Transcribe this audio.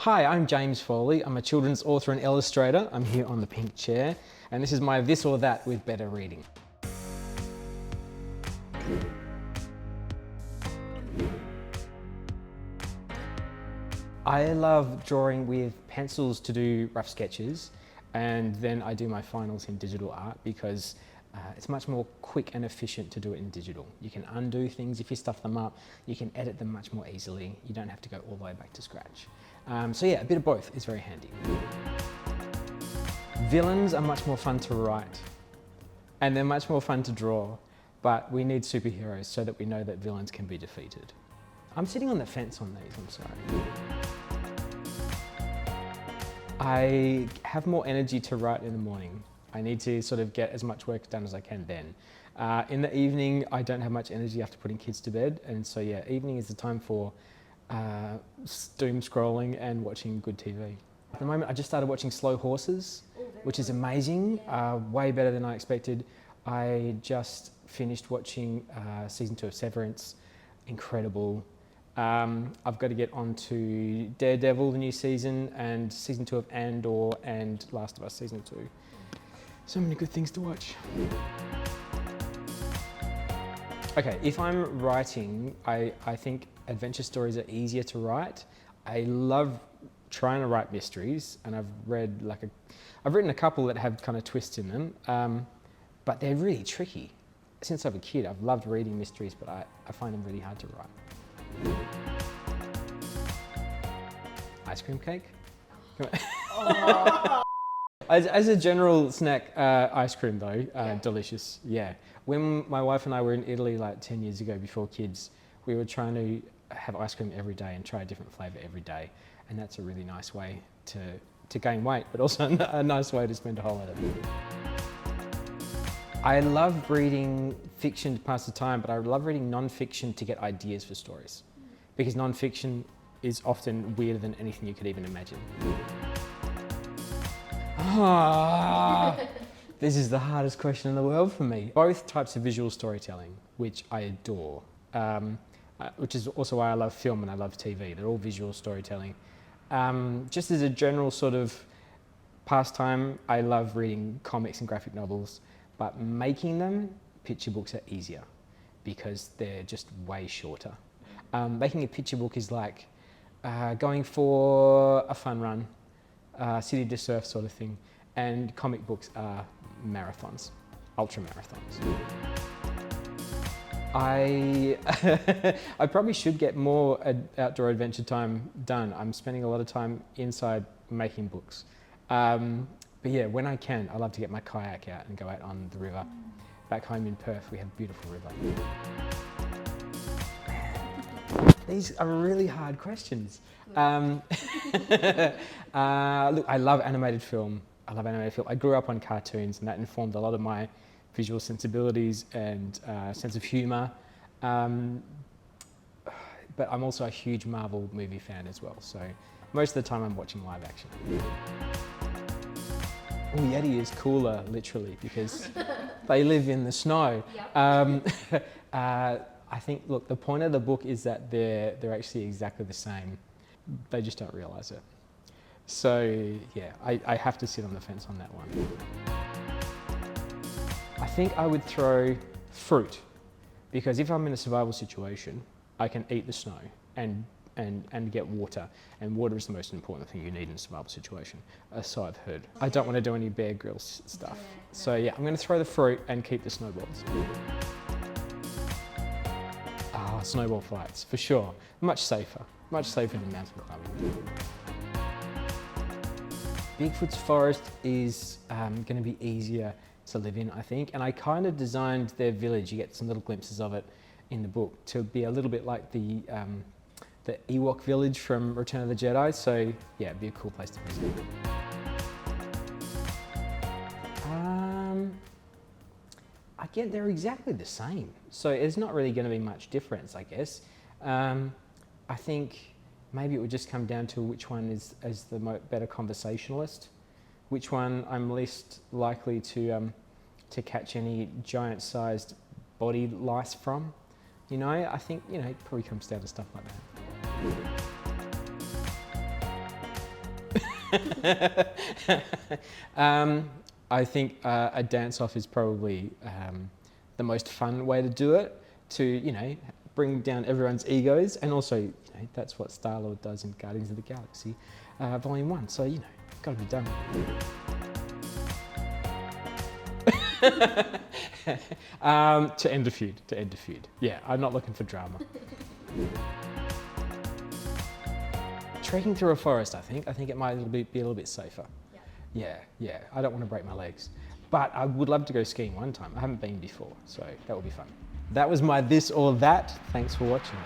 Hi, I'm James Foley. I'm a children's author and illustrator. I'm here on the pink chair, and this is my This or That with Better Reading. I love drawing with pencils to do rough sketches, and then I do my finals in digital art because it's much more quick and efficient to do it in digital. You can undo things if you stuff them up, you can edit them much more easily, you don't have to go all the way back to scratch. So yeah, a bit of both is very handy. Villains are much more fun to write, and they're much more fun to draw, but we need superheroes so that we know that villains can be defeated. I'm sitting on the fence on these, I'm sorry. I have more energy to write in the morning. I need to sort of get as much work done as I can then. In the evening, I don't have much energy after putting kids to bed, and so yeah, evening is the time for doom scrolling and watching good TV. At the moment, I just started watching Slow Horses, which is amazing, way better than I expected. I just finished watching season 2 of Severance, incredible. I've got to get on to Daredevil, the new season, and season 2 of Andor, and Last of Us season 2. So many good things to watch. Okay, if I'm writing, I think adventure stories are easier to write. I love trying to write mysteries, and I've written a couple that have kind of twists in them, but they're really tricky. Since I was a kid, I've loved reading mysteries, but I find them really hard to write. Ice cream cake? Oh. As a general snack, ice cream though, delicious, yeah. When my wife and I were in Italy like 10 years ago before kids, we were trying to have ice cream every day and try a different flavour every day. And that's a really nice way to gain weight, but also a nice way to spend a holiday. I love reading fiction to pass the time, but I love reading non-fiction to get ideas for stories. Because non-fiction is often weirder than anything you could even imagine. This is the hardest question in the world for me. Both types of visual storytelling, which I adore, which is also why I love film and I love TV. They're all visual storytelling. Just as a general sort of pastime, I love reading comics and graphic novels, but making them, picture books are easier because they're just way shorter. Making a picture book is like going for a fun run, city to surf sort of thing, and comic books are marathons, ultra marathons. I probably should get more outdoor adventure time done. I'm spending a lot of time inside making books. But yeah, when I can, I love to get my kayak out and go out on the river. Back home in Perth, we have a beautiful river. These are really hard questions. Look, I love animated film. I grew up on cartoons, and that informed a lot of my visual sensibilities and sense of humour. But I'm also a huge Marvel movie fan as well, so most of the time I'm watching live action. Oh, Yeti is cooler, literally, because they live in the snow. I think, look, the point of the book is that they're actually exactly the same. They just don't realise it. So, yeah, I have to sit on the fence on that one. I think I would throw fruit, because if I'm in a survival situation, I can eat the snow and get water. And water is the most important thing you need in a survival situation, so I've heard. Okay. I don't want to do any Bear Grylls stuff. Yeah, no. So yeah, I'm going to throw the fruit and keep the snowballs. Snowball fights, for sure. Much safer than mountain climbing. Bigfoot's forest is going to be easier to live in, I think, and I kind of designed their village, you get some little glimpses of it in the book, to be a little bit like the Ewok village from Return of the Jedi, so yeah, it'd be a cool place to visit. Again, they're exactly the same, so it's not really going to be much difference, I guess. I think maybe it would just come down to which one is the better conversationalist, which one I'm least likely to catch any giant-sized body lice from. You know, I think, you know, it probably comes down to stuff like that. I think a dance-off is probably the most fun way to do it, to, you know, bring down everyone's egos, and also, you know, that's what Star-Lord does in Guardians of the Galaxy Volume 1, so, you know, gotta be done. To end a feud. Yeah, I'm not looking for drama. Trekking through a forest, I think it might be a little bit safer. Yeah, I don't want to break my legs. But I would love to go skiing one time. I haven't been before, so that would be fun. That was my this or that. Thanks for watching.